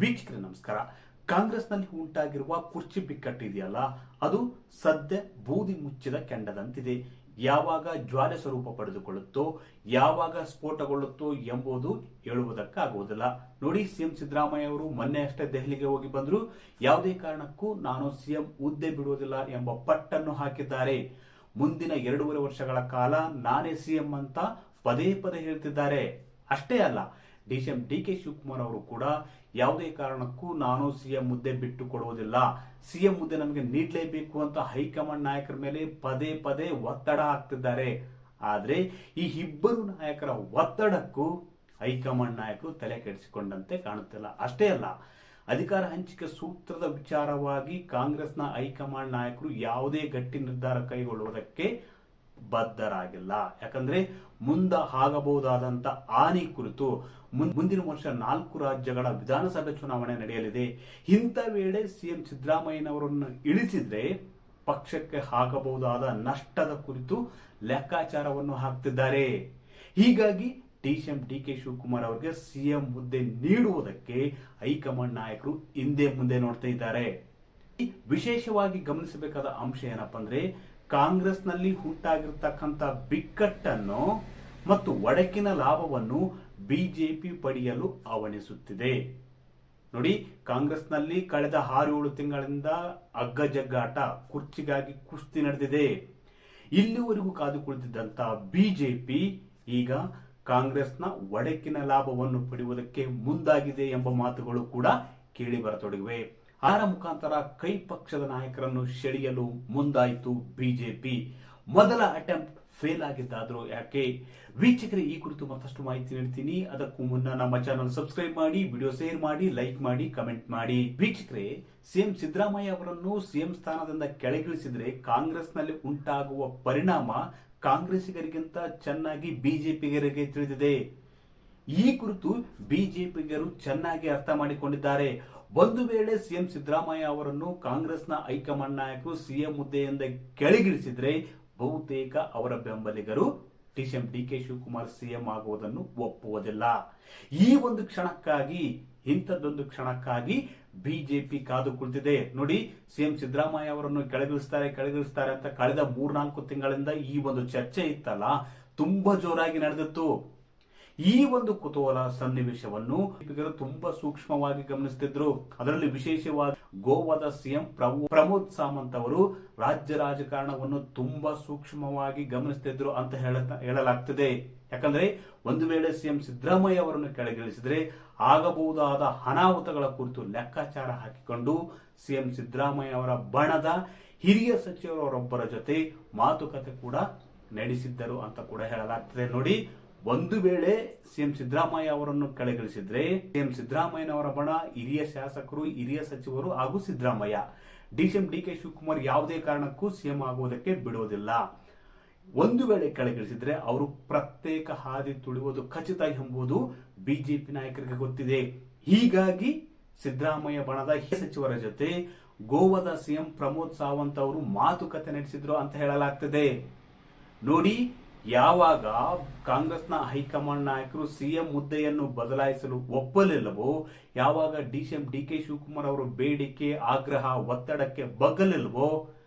ವೀಕ್ಷಕರೇ ನಮಸ್ಕಾರ. ಕಾಂಗ್ರೆಸ್ನಲ್ಲಿ ಉಂಟಾಗಿರುವ ಕುರ್ಚಿ ಬಿಕ್ಕಟ್ಟು ಇದೆಯಲ್ಲ, ಅದು ಸದ್ಯ ಬೂದಿ ಮುಚ್ಚಿದ ಕೆಂಡದಂತಿದೆ. ಯಾವಾಗ ಜ್ವಾಲೆ ಸ್ವರೂಪ ಪಡೆದುಕೊಳ್ಳುತ್ತೋ, ಯಾವಾಗ ಸ್ಫೋಟಗೊಳ್ಳುತ್ತೋ ಎಂಬುದು ಹೇಳುವುದಕ್ಕಾಗುವುದಿಲ್ಲ. ನೋಡಿ, ಸಿಎಂ ಸಿದ್ದರಾಮಯ್ಯ ಅವರು ಮೊನ್ನೆ ಅಷ್ಟೇ ದೆಹಲಿಗೆ ಹೋಗಿ ಬಂದ್ರು. ಯಾವುದೇ ಕಾರಣಕ್ಕೂ ನಾನು ಸಿಎಂ ಹುದ್ದೆ ಬಿಡುವುದಿಲ್ಲ ಎಂಬ ಪಟ್ಟನ್ನು ಹಾಕಿದ್ದಾರೆ. ಮುಂದಿನ 2.5 ವರ್ಷಗಳ ಕಾಲ ನಾನೇ ಸಿಎಂ ಅಂತ ಪದೇ ಪದೇ ಹೇಳ್ತಿದ್ದಾರೆ. ಅಷ್ಟೇ ಅಲ್ಲ, ಡಿಸಿಎಂ ಡಿಕೆ ಶಿವಕುಮಾರ್ ಅವರು ಕೂಡ ಯಾವುದೇ ಕಾರಣಕ್ಕೂ ನಾನು ಸಿಎಂ ಹುದ್ದೆ ಬಿಟ್ಟು ಕೊಡುವುದಿಲ್ಲ, ಸಿಎಂ ಹುದ್ದೆ ನಮಗೆ ನೀಡಲೇಬೇಕು ಅಂತ ಹೈಕಮಾಂಡ್ ನಾಯಕರ ಮೇಲೆ ಪದೇ ಪದೇ ಒತ್ತಡ ಹಾಕ್ತಿದ್ದಾರೆ. ಆದ್ರೆ ಈ ಇಬ್ಬರು ನಾಯಕರ ಒತ್ತಡಕ್ಕೂ ಹೈಕಮಾಂಡ್ ನಾಯಕರು ತಲೆ ಕೆಡಿಸಿಕೊಂಡಂತೆ ಕಾಣುತ್ತಿಲ್ಲ. ಅಷ್ಟೇ ಅಲ್ಲ, ಅಧಿಕಾರ ಹಂಚಿಕೆ ಸೂತ್ರದ ವಿಚಾರವಾಗಿ ಕಾಂಗ್ರೆಸ್ನ ಹೈಕಮಾಂಡ್ ನಾಯಕರು ಯಾವುದೇ ಗಟ್ಟಿ ನಿರ್ಧಾರ ಕೈಗೊಳ್ಳುವುದಕ್ಕೆ ಬದ್ಧರಾಗಿಲ್ಲ. ಯಾಕಂದ್ರೆ ಮುಂದೆ ಆಗಬಹುದಾದಂತ ಹಾನಿ ಕುರಿತು ಮುಂದಿನ ವರ್ಷ 4 ರಾಜ್ಯಗಳ ವಿಧಾನಸಭೆ ಚುನಾವಣೆ ನಡೆಯಲಿದೆ. ಇಂಥ ವೇಳೆ ಸಿಎಂ ಸಿದ್ದರಾಮಯ್ಯನವರನ್ನು ಇಳಿಸಿದ್ರೆ ಪಕ್ಷಕ್ಕೆ ಆಗಬಹುದಾದ ನಷ್ಟದ ಕುರಿತು ಲೆಕ್ಕಾಚಾರವನ್ನು ಹಾಕ್ತಿದ್ದಾರೆ. ಹೀಗಾಗಿ ಡಿಸಿಎಂ ಡಿಕೆ ಶಿವಕುಮಾರ್ ಅವರಿಗೆ ಸಿಎಂ ಹುದ್ದೆ ನೀಡುವುದಕ್ಕೆ ಹೈಕಮಾಂಡ್ ನಾಯಕರು ಹಿಂದೆ ಮುಂದೆ ನೋಡ್ತಾ ಇದ್ದಾರೆ. ವಿಶೇಷವಾಗಿ ಗಮನಿಸಬೇಕಾದ ಅಂಶ ಏನಪ್ಪಾ ಅಂದ್ರೆ, ಕಾಂಗ್ರೆಸ್ನಲ್ಲಿ ಉಂಟಾಗಿರ್ತಕ್ಕಂಥ ಬಿಕ್ಕಟ್ಟನ್ನು ಮತ್ತು ಒಡಕಿನ ಲಾಭವನ್ನು ಬಿಜೆಪಿ ಪಡೆಯಲು ಹವಣಿಸುತ್ತಿದೆ. ನೋಡಿ, ಕಾಂಗ್ರೆಸ್ನಲ್ಲಿ ಕಳೆದ 6-7 ತಿಂಗಳಿಂದ ಅಗ್ಗಜಗ್ಗಾಟ, ಕುರ್ಚಿಗಾಗಿ ಕುಸ್ತಿ ನಡೆದಿದೆ. ಇಲ್ಲಿವರೆಗೂ ಕಾದು ಕುಳಿತಿದ್ದಂತ ಬಿಜೆಪಿ ಈಗ ಕಾಂಗ್ರೆಸ್ನ ಒಡಕಿನ ಲಾಭವನ್ನು ಪಡೆಯುವುದಕ್ಕೆ ಮುಂದಾಗಿದೆ ಎಂಬ ಮಾತುಗಳು ಕೂಡ ಕೇಳಿ ಬರತೊಡಗಿವೆ. ಅದರ ಮುಖಾಂತರ ಕೈ ಪಕ್ಷದ ನಾಯಕರನ್ನು ಸೆಳೆಯಲು ಮುಂದಾಯಿತು ಬಿಜೆಪಿ. ಮೊದಲ ಅಟೆಂಪ್ಟ್ ಫೇಲ್ ಆಗಿದ್ದಾದ್ರೂ ಯಾಕೆ? ವೀಕ್ಷಕರೇ, ಈ ಕುರಿತು ಮತ್ತಷ್ಟು ಮಾಹಿತಿ ನೀಡ್ತೀನಿ. ಅದಕ್ಕೂ ಮುನ್ನ ನಮ್ಮ ಚಾನಲ್ ಸಬ್ಸ್ಕ್ರೈಬ್ ಮಾಡಿ, ವಿಡಿಯೋ ಶೇರ್ ಮಾಡಿ, ಲೈಕ್ ಮಾಡಿ, ಕಮೆಂಟ್ ಮಾಡಿ. ವೀಕ್ಷಕರೇ, ಸಿಎಂ ಸಿದ್ದರಾಮಯ್ಯ ಅವರನ್ನು ಸಿಎಂ ಸ್ಥಾನದಿಂದ ಕೆಳಗಿಳಿಸಿದ್ರೆ ಕಾಂಗ್ರೆಸ್ನಲ್ಲಿ ಉಂಟಾಗುವ ಪರಿಣಾಮ ಕಾಂಗ್ರೆಸ್ಸಿಗರಿಗಿಂತ ಚೆನ್ನಾಗಿ ಬಿಜೆಪಿಗರಿಗೆ ತಿಳಿದಿದೆ. ಈ ಕುರಿತು ಬಿಜೆಪಿಗರು ಚೆನ್ನಾಗಿ ಅರ್ಥ ಮಾಡಿಕೊಂಡಿದ್ದಾರೆ. ಒಂದು ವೇಳೆ ಸಿಎಂ ಸಿದ್ದರಾಮಯ್ಯ ಅವರನ್ನು ಕಾಂಗ್ರೆಸ್ನ ಹೈಕಮಾಂಡ್ ನಾಯಕರು ಸಿಎಂ ಹುದ್ದೆಯಿಂದ ಕೆಳಗಿಳಿಸಿದ್ರೆ ಬಹುತೇಕ ಅವರ ಬೆಂಬಲಿಗರು ಡಿಸಿಎಂ ಡಿಕೆ ಶಿವಕುಮಾರ್ ಸಿಎಂ ಆಗುವುದನ್ನು ಒಪ್ಪುವುದಿಲ್ಲ. ಈ ಒಂದು ಕ್ಷಣಕ್ಕಾಗಿ, ಇಂಥದ್ದೊಂದು ಕ್ಷಣಕ್ಕಾಗಿ ಬಿಜೆಪಿ ಕಾದು ಕುಳಿತಿದೆ. ನೋಡಿ, ಸಿಎಂ ಸಿದ್ದರಾಮಯ್ಯ ಅವರನ್ನು ಕೆಳಗಿಳಿಸ್ತಾರೆ ಅಂತ ಕಳೆದ 3-4 ತಿಂಗಳಿಂದ ಈ ಒಂದು ಚರ್ಚೆ ಇತ್ತಲ್ಲ, ತುಂಬಾ ಜೋರಾಗಿ ನಡೆದಿತ್ತು. ಈ ಒಂದು ಕುತೂಹಲ ಸನ್ನಿವೇಶವನ್ನು ತುಂಬಾ ಸೂಕ್ಷ್ಮವಾಗಿ ಗಮನಿಸುತ್ತಿದ್ರು. ಅದರಲ್ಲಿ ವಿಶೇಷವಾಗಿ ಗೋವಾದ ಸಿಎಂ ಪ್ರಮೋದ್ ಸಾವಂತ್ ಅವರು ರಾಜ್ಯ ರಾಜಕಾರಣವನ್ನು ತುಂಬಾ ಸೂಕ್ಷ್ಮವಾಗಿ ಗಮನಿಸುತ್ತಿದ್ರು ಅಂತ ಹೇಳಲಾಗ್ತಿದೆ. ಯಾಕಂದ್ರೆ ಒಂದು ವೇಳೆ ಸಿಎಂ ಸಿದ್ದರಾಮಯ್ಯ ಅವರನ್ನು ಕೆಳಗಿಳಿಸಿದ್ರೆ ಆಗಬಹುದಾದ ಅನಾಹುತಗಳ ಕುರಿತು ಲೆಕ್ಕಾಚಾರ ಹಾಕಿಕೊಂಡು ಸಿಎಂ ಸಿದ್ದರಾಮಯ್ಯ ಅವರ ಬಣದ ಹಿರಿಯ ಸಚಿವರೊಬ್ಬರ ಜೊತೆ ಮಾತುಕತೆ ಕೂಡ ನಡೆಸಿದ್ದರು ಅಂತ ಕೂಡ ಹೇಳಲಾಗ್ತದೆ. ನೋಡಿ, ಒಂದು ವೇಳೆ ಸಿಎಂ ಸಿದ್ದರಾಮಯ್ಯ ಅವರನ್ನು ಕೆಳಗಿಳಿಸಿದ್ರೆ ಸಿಎಂ ಸಿದ್ದರಾಮಯ್ಯನವರ ಬಣ ಹಿರಿಯ ಶಾಸಕರು, ಹಿರಿಯ ಸಚಿವರು ಹಾಗೂ ಸಿದ್ದರಾಮಯ್ಯ, ಡಿಸಿಎಂ ಡಿಕೆ ಶಿವಕುಮಾರ್ ಯಾವುದೇ ಕಾರಣಕ್ಕೂ ಸಿಎಂ ಆಗುವುದಕ್ಕೆ ಬಿಡುವುದಿಲ್ಲ. ಒಂದು ವೇಳೆ ಕೆಳಗಿಳಿಸಿದ್ರೆ ಅವರು ಪ್ರತ್ಯೇಕ ಹಾದಿ ತುಳಿಯುವುದು ಖಚಿತ ಎಂಬುದು ಬಿಜೆಪಿ ನಾಯಕರಿಗೆ ಗೊತ್ತಿದೆ. ಹೀಗಾಗಿ ಸಿದ್ದರಾಮಯ್ಯ ಬಣದ ಸಚಿವರ ಜೊತೆ ಗೋವಾದ ಸಿಎಂ ಪ್ರಮೋದ್ ಸಾವಂತ್ ಅವರು ಮಾತುಕತೆ ನಡೆಸಿದ್ರು ಅಂತ ಹೇಳಲಾಗ್ತದೆ. ನೋಡಿ, ಯಾವಾಗ ಕಾಂಗ್ರೆಸ್ನ ಹೈಕಮಾಂಡ್ ನಾಯಕರು ಸಿಎಂ ಹುದ್ದೆಯನ್ನು ಬದಲಾಯಿಸಲು ಒಪ್ಪಲಿಲ್ಲವೋ, ಯಾವಾಗ ಡಿಸಿಎಂ ಡಿಕೆ ಶಿವಕುಮಾರ್ ಅವರು ಬೇಡಿಕೆ, ಆಗ್ರಹ, ಒತ್ತಡಕ್ಕೆ ಬಗ್ಗಲಿಲ್ಲವೋ,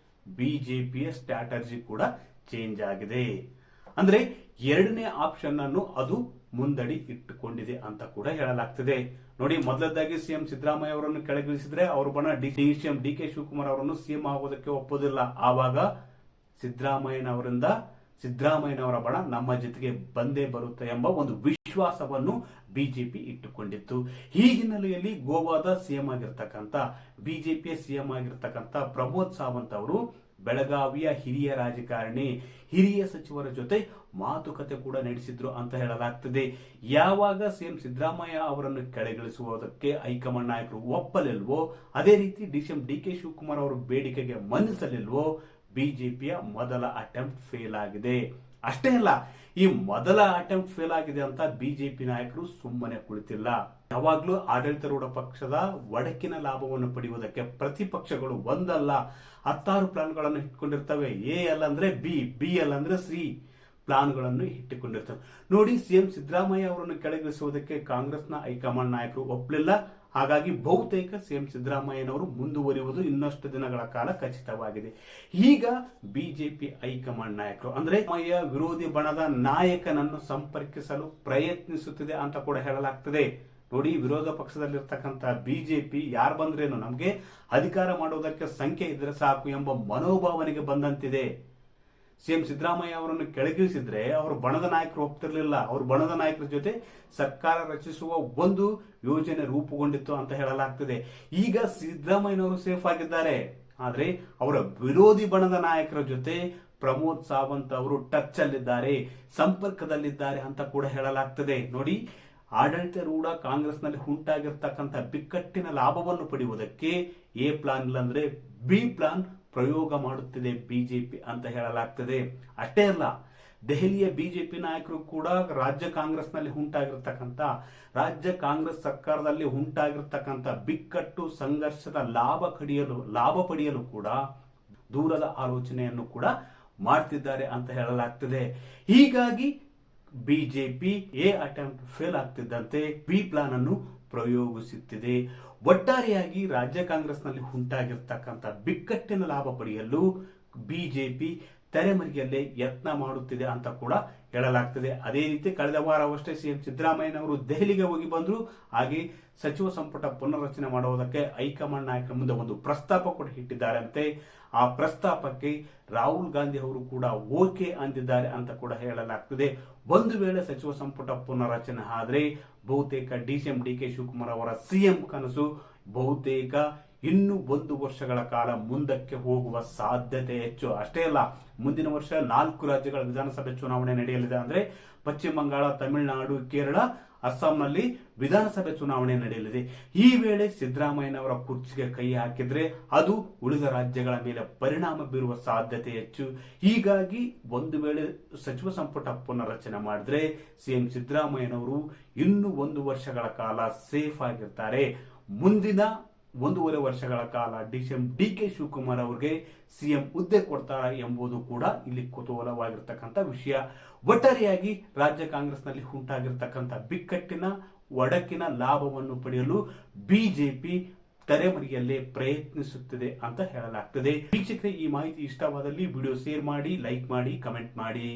ಬಿಜೆಪಿಯ ಸ್ಟ್ರಾಟಜಿ ಕೂಡ ಚೇಂಜ್ ಆಗಿದೆ. ಅಂದ್ರೆ 2ನೇ ಆಪ್ಷನ್ ಅನ್ನು ಅದು ಮುಂದಡಿ ಇಟ್ಟುಕೊಂಡಿದೆ ಅಂತ ಕೂಡ ಹೇಳಲಾಗ್ತದೆ. ನೋಡಿ, ಮೊದಲದಾಗಿ ಸಿಎಂ ಸಿದ್ದರಾಮಯ್ಯ ಅವರನ್ನು ಕೆಳಗಿಳಿಸಿದ್ರೆ ಅವರು ಬಣ ಡಿಸಿಎಂ ಡಿಕೆ ಶಿವಕುಮಾರ್ ಅವರನ್ನು ಸಿಎಂ ಆಗೋದಕ್ಕೆ ಒಪ್ಪೋದಿಲ್ಲ. ಆವಾಗ ಸಿದ್ದರಾಮಯ್ಯನವರ ಬಣ ನಮ್ಮ ಜೊತೆಗೆ ಬಂದೇ ಬರುತ್ತೆ ಎಂಬ ಒಂದು ವಿಶ್ವಾಸವನ್ನು ಬಿಜೆಪಿ ಇಟ್ಟುಕೊಂಡಿತ್ತು. ಈ ಹಿನ್ನೆಲೆಯಲ್ಲಿ ಗೋವಾದ ಸಿಎಂ ಆಗಿರ್ತಕ್ಕಂಥ, ಬಿಜೆಪಿಯ ಸಿಎಂ ಆಗಿರ್ತಕ್ಕಂಥ ಪ್ರಮೋದ್ ಸಾವಂತ್ ಅವರು ಬೆಳಗಾವಿಯ ಹಿರಿಯ ರಾಜಕಾರಣಿ, ಹಿರಿಯ ಸಚಿವರ ಜೊತೆ ಮಾತುಕತೆ ಕೂಡ ನಡೆಸಿದ್ರು ಅಂತ ಹೇಳಲಾಗ್ತದೆ. ಯಾವಾಗ ಸಿಎಂ ಸಿದ್ದರಾಮಯ್ಯ ಅವರನ್ನು ಕೆಳಗಿಳಿಸುವುದಕ್ಕೆ ಹೈಕಮಾಂಡ್ ನಾಯಕರು ಒಪ್ಪಲಿಲ್ವೋ, ಅದೇ ರೀತಿ ಡಿಸಿಎಂ ಡಿಕೆ ಶಿವಕುಮಾರ್ ಅವರ ಬೇಡಿಕೆಗೆ ಮನ್ನಿಸಲಿಲ್ವೋ, ಬಿಜೆಪಿಯ ಮೊದಲ ಅಟೆಂಪ್ಟ್ ಫೇಲ್ ಆಗಿದೆ. ಅಷ್ಟೇ ಅಲ್ಲ, ಈ ಮೊದಲ ಅಟೆಂಪ್ಟ್ ಫೇಲ್ ಆಗಿದೆ ಅಂತ ಬಿಜೆಪಿ ನಾಯಕರು ಸುಮ್ಮನೆ ಕುಳಿತಿಲ್ಲ. ಯಾವಾಗ್ಲೂ ಆಡಳಿತಾರೂಢ ಪಕ್ಷದ ಒಡಕಿನ ಲಾಭವನ್ನು ಪಡೆಯುವುದಕ್ಕೆ ಪ್ರತಿಪಕ್ಷಗಳು ಒಂದಲ್ಲ 16 ಪ್ಲಾನ್ಗಳನ್ನು ಇಟ್ಟುಕೊಂಡಿರ್ತವೆ. ಎ ಅಲ್ಲ ಅಂದ್ರೆ ಬಿ ಅಲ್ಲ ಅಂದ್ರೆ ಸಿ ಪ್ಲಾನ್ಗಳನ್ನು ಇಟ್ಟುಕೊಂಡಿರ್ತವೆ. ನೋಡಿ, ಸಿಎಂ ಸಿದ್ದರಾಮಯ್ಯ ಅವರನ್ನು ಕೆಳಗಿಳಿಸುವುದಕ್ಕೆ ಕಾಂಗ್ರೆಸ್ನ ಹೈಕಮಾಂಡ್ ನಾಯಕರು ಒಪ್ಪಲಿಲ್ಲ. ಹಾಗಾಗಿ ಬಹುತೇಕ ಸಿಎಂ ಸಿದ್ದರಾಮಯ್ಯನವರು ಮುಂದುವರಿಯುವುದು ಇನ್ನಷ್ಟು ದಿನಗಳ ಕಾಲ ಖಚಿತವಾಗಿದೆ. ಈಗ ಬಿಜೆಪಿ ಹೈಕಮಾಂಡ್ ನಾಯಕರು ಅಂದ್ರೆ ವಿರೋಧಿ ಬಣದ ನಾಯಕನನ್ನು ಸಂಪರ್ಕಿಸಲು ಪ್ರಯತ್ನಿಸುತ್ತಿದೆ ಅಂತ ಕೂಡ ಹೇಳಲಾಗ್ತದೆ. ನೋಡಿ, ವಿರೋಧ ಪಕ್ಷದಲ್ಲಿರ್ತಕ್ಕಂಥ ಬಿಜೆಪಿ ಯಾರು ಬಂದ್ರೇನು ನಮ್ಗೆ ಅಧಿಕಾರ ಮಾಡುವುದಕ್ಕೆ ಸಂಖ್ಯೆ ಇದ್ರೆ ಸಾಕು ಎಂಬ ಮನೋಭಾವನೆಗೆ ಬಂದಂತಿದೆ. ಸಿಎಂ ಸಿದ್ದರಾಮಯ್ಯ ಅವರನ್ನು ಕೆಳಗಿಳಿಸಿದ್ರೆ ಅವರು ಬಣದ ನಾಯಕರು ಒಪ್ತಿರ್ಲಿಲ್ಲ. ಅವರು ಬಣದ ನಾಯಕರ ಜೊತೆ ಸರ್ಕಾರ ರಚಿಸುವ ಒಂದು ಯೋಜನೆ ರೂಪುಗೊಂಡಿತ್ತು ಅಂತ ಹೇಳಲಾಗ್ತದೆ. ಈಗ ಸಿದ್ದರಾಮಯ್ಯನವರು ಸೇಫ್ ಆಗಿದ್ದಾರೆ, ಆದ್ರೆ ಅವರ ವಿರೋಧಿ ಬಣದ ನಾಯಕರ ಜೊತೆ ಪ್ರಮೋದ್ ಸಾವಂತ್ ಅವರು ಟಚ್ ಅಲ್ಲಿದ್ದಾರೆ, ಸಂಪರ್ಕದಲ್ಲಿದ್ದಾರೆ ಅಂತ ಕೂಡ ಹೇಳಲಾಗ್ತದೆ. ನೋಡಿ, ಆಡಳಿತಾರೂಢ ಕಾಂಗ್ರೆಸ್ನಲ್ಲಿ ಉಂಟಾಗಿರ್ತಕ್ಕಂಥ ಬಿಕ್ಕಟ್ಟಿನ ಲಾಭವನ್ನು ಪಡೆಯುವುದಕ್ಕೆ ಎ ಪ್ಲಾನ್ ಇಲ್ಲಾಂದ್ರೆ ಬಿ ಪ್ಲಾನ್ ಪ್ರಯೋಗ ಮಾಡುತ್ತಿದೆ ಬಿಜೆಪಿ ಅಂತ ಹೇಳಲಾಗ್ತದೆ. ಅಷ್ಟೇ ಅಲ್ಲ, ದೆಹಲಿಯ ಬಿಜೆಪಿ ನಾಯಕರು ಕೂಡ ರಾಜ್ಯ ಕಾಂಗ್ರೆಸ್ನಲ್ಲಿ ಉಂಟಾಗಿರ್ತಕ್ಕಂಥ ರಾಜ್ಯ ಕಾಂಗ್ರೆಸ್ ಸರ್ಕಾರದಲ್ಲಿ ಉಂಟಾಗಿರ್ತಕ್ಕಂಥ ಬಿಕ್ಕಟ್ಟು ಸಂಘರ್ಷದ ಲಾಭ ಪಡೆಯಲು ಕೂಡ ದೂರದ ಆಲೋಚನೆಯನ್ನು ಕೂಡ ಮಾಡ್ತಿದ್ದಾರೆ ಅಂತ ಹೇಳಲಾಗ್ತದೆ. ಹೀಗಾಗಿ ಬಿಜೆಪಿ ಎ ಅಟೆಂಪ್ಟ್ ಫೇಲ್ ಆಗ್ತಿದ್ದಂತೆ ಬಿ ಪ್ಲಾನ್ ಅನ್ನು ಪ್ರಯೋಗಿಸುತ್ತಿದೆ. ಒಟ್ಟಾರೆಯಾಗಿ ರಾಜ್ಯ ಕಾಂಗ್ರೆಸ್ನಲ್ಲಿ ಉಂಟಾಗಿರ್ತಕ್ಕಂಥ ಬಿಕ್ಕಟ್ಟಿನ ಲಾಭ ಪಡೆಯಲು ಬಿಜೆಪಿ ತೆರೆಮರೆಯಲ್ಲೇ ಯತ್ನ ಮಾಡುತ್ತಿದೆ ಅಂತ ಕೂಡ ಹೇಳಲಾಗ್ತದೆ. ಅದೇ ರೀತಿ ಕಳೆದ ವಾರವಷ್ಟೇ ಸಿಎಂ ಸಿದ್ದರಾಮಯ್ಯನವರು ದೆಹಲಿಗೆ ಹೋಗಿ ಬಂದ್ರು. ಹಾಗೆ ಸಚಿವ ಸಂಪುಟ ಪುನರ್ರಚನೆ ಮಾಡುವುದಕ್ಕೆ ಹೈಕಮಾಂಡ್ ನಾಯಕರ ಮುಂದೆ ಒಂದು ಪ್ರಸ್ತಾಪ ಕೂಡ ಇಟ್ಟಿದ್ದಾರಂತೆ. ಆ ಪ್ರಸ್ತಾಪಕ್ಕೆ ರಾಹುಲ್ ಗಾಂಧಿ ಅವರು ಕೂಡ ಓಕೆ ಅಂದಿದ್ದಾರೆ ಅಂತ ಕೂಡ ಹೇಳಲಾಗ್ತದೆ. ಒಂದು ವೇಳೆ ಸಚಿವ ಸಂಪುಟ ಪುನರ್ರಚನೆ ಆದ್ರೆ ಬಹುತೇಕ ಡಿಸಿಎಂ ಡಿಕೆ ಶಿವಕುಮಾರ್ ಅವರ ಸಿಎಂ ಕನಸು ಬಹುತೇಕ ಇನ್ನು 1 ವರ್ಷಗಳ ಕಾಲ ಮುಂದಕ್ಕೆ ಹೋಗುವ ಸಾಧ್ಯತೆ ಹೆಚ್ಚು. ಅಷ್ಟೇ ಅಲ್ಲ, ಮುಂದಿನ ವರ್ಷ 4 ರಾಜ್ಯಗಳ ವಿಧಾನಸಭೆ ಚುನಾವಣೆ ನಡೆಯಲಿದೆ. ಅಂದ್ರೆ ಪಶ್ಚಿಮ ಬಂಗಾಳ, ತಮಿಳುನಾಡು, ಕೇರಳ, ಅಸ್ಸಾಂನಲ್ಲಿ ವಿಧಾನಸಭೆ ಚುನಾವಣೆ ನಡೆಯಲಿದೆ. ಈ ವೇಳೆ ಸಿದ್ದರಾಮಯ್ಯನವರ ಕುರ್ಚಿಗೆ ಕೈ ಹಾಕಿದ್ರೆ ಅದು ಉಳಿದ ರಾಜ್ಯಗಳ ಮೇಲೆ ಪರಿಣಾಮ ಬೀರುವ ಸಾಧ್ಯತೆ ಹೆಚ್ಚು. ಹೀಗಾಗಿ ಒಂದು ವೇಳೆ ಸಚಿವ ಸಂಪುಟ ಪುನರ್ರಚನೆ ಮಾಡಿದ್ರೆ ಸಿಎಂ ಸಿದ್ದರಾಮಯ್ಯನವರು ಇನ್ನು 1 ವರ್ಷಗಳ ಕಾಲ ಸೇಫ್ ಆಗಿರ್ತಾರೆ. ಮುಂದಿನ 1.5 ವರ್ಷಗಳ ಕಾಲ ಡಿಸಿಎಂ ಡಿಕೆ ಶಿವಕುಮಾರ್ ಅವರಿಗೆ ಸಿಎಂ ಹುದ್ದೆ ಕೊಡ್ತಾರಾ ಎಂಬುದು ಕೂಡ ಇಲ್ಲಿ ಕುತೂಹಲವಾಗಿರ್ತಕ್ಕಂಥ ವಿಷಯ. ಒಟ್ಟಾರೆಯಾಗಿ ರಾಜ್ಯ ಕಾಂಗ್ರೆಸ್ನಲ್ಲಿ ಉಂಟಾಗಿರ್ತಕ್ಕಂಥ ಬಿಕ್ಕಟ್ಟಿನ ಒಡಕಿನ ಲಾಭವನ್ನು ಪಡೆಯಲು ಬಿಜೆಪಿ ತೆರೆಮರೆಯಲ್ಲೇ ಪ್ರಯತ್ನಿಸುತ್ತಿದೆ ಅಂತ ಹೇಳಲಾಗ್ತದೆ. ವೀಕ್ಷಕರೇ, ಈ ಮಾಹಿತಿ ಇಷ್ಟವಾದಲ್ಲಿ ವಿಡಿಯೋ ಶೇರ್ ಮಾಡಿ, ಲೈಕ್ ಮಾಡಿ, ಕಮೆಂಟ್ ಮಾಡಿ.